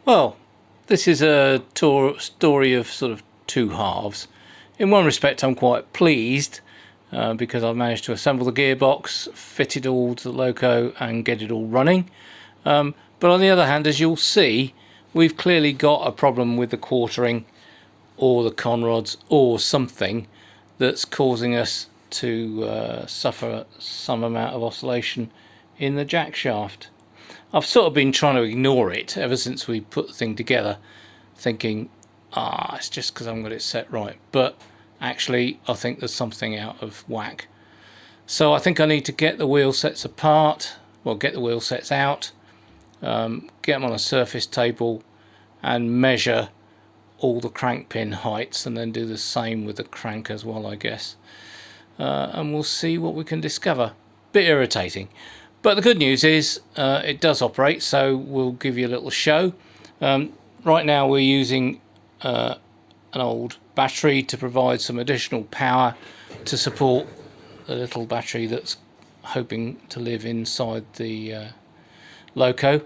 Well, this is a story of sort of two halves. In one respect, I'm quite pleased because I've managed to assemble the gearbox, fit it all to the Loco and get it all running. But on the other hand, as you'll see, we've clearly got a problem with the quartering or the conrods or something that's causing us to suffer some amount of oscillation in the jack shaft. I've sort of been trying to ignore it ever since we put the thing together, thinking, it's just because I haven't got it set right. But actually, I think there's something out of whack. So I think I need to get the wheel sets apart, well, get the wheel sets out, get them on a surface table and measure all the crank pin heights, and then do the same with the crank as well, I guess. And we'll see what we can discover. Bit irritating. But the good news is it does operate, so we'll give you a little show. Right now we're using an old battery to provide some additional power to support the little battery that's hoping to live inside the Loco.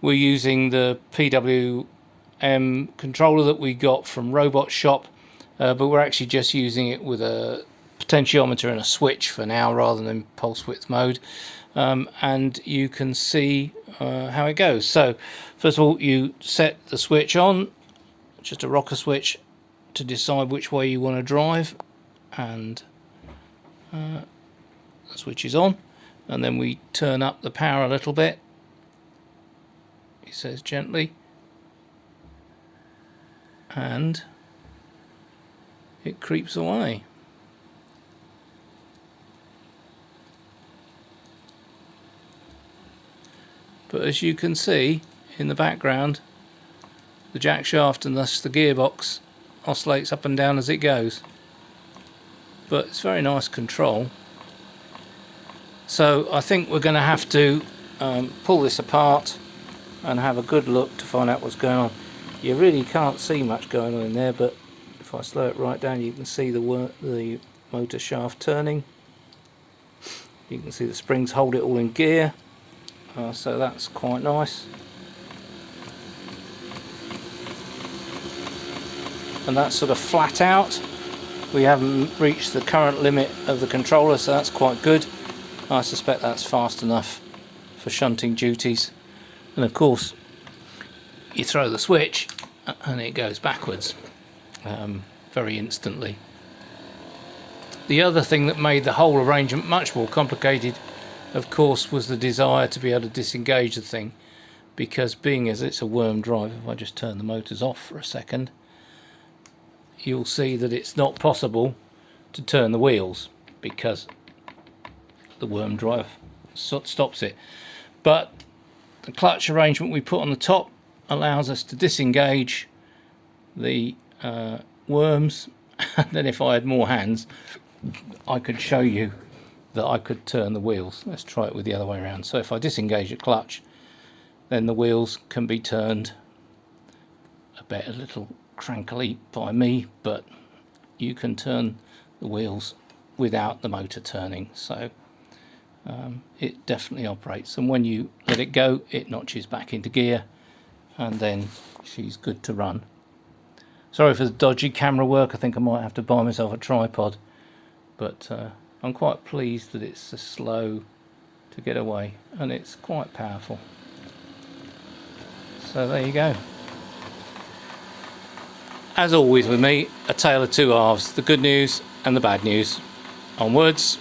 We're using the PWM controller that we got from Robot Shop, but we're actually just using it with a potentiometer and a switch for now rather than pulse width mode. And you can see how it goes. So first of all, you set the switch on, just a rocker switch, to decide which way you want to drive, and the switch is on, and then we turn up the power a little bit, he says gently, and it creeps away. But as you can see in the background, the jack shaft and thus the gearbox oscillates up and down as it goes. But it's very nice control. So I think we're going to have to pull this apart and have a good look to find out what's going on. You really can't see much going on in there, but if I slow it right down, you can see the motor shaft turning. You can see the springs hold it all in gear. So that's quite nice. And that's sort of flat out. We haven't reached the current limit of the controller, so that's quite good. I suspect that's fast enough for shunting duties. And of course, you throw the switch and it goes backwards very instantly. The other thing that made the whole arrangement much more complicated, of course, was the desire to be able to disengage the thing, because being as it's a worm drive, if I just turn the motors off for a second, you'll see that it's not possible to turn the wheels because the worm drive stops it. But the clutch arrangement we put on the top allows us to disengage the worms, and then if I had more hands I could show you that I could turn the wheels. Let's try it with the other way around. So if I disengage the clutch, then the wheels can be turned a little crankily by me, but you can turn the wheels without the motor turning. So it definitely operates, and when you let it go, it notches back into gear, and then she's good to run. Sorry for the dodgy camera work. I think I might have to buy myself a tripod, but I'm quite pleased that it's so slow to get away, and it's quite powerful. So there you go. As always with me, a tale of two halves, the good news and the bad news. Onwards.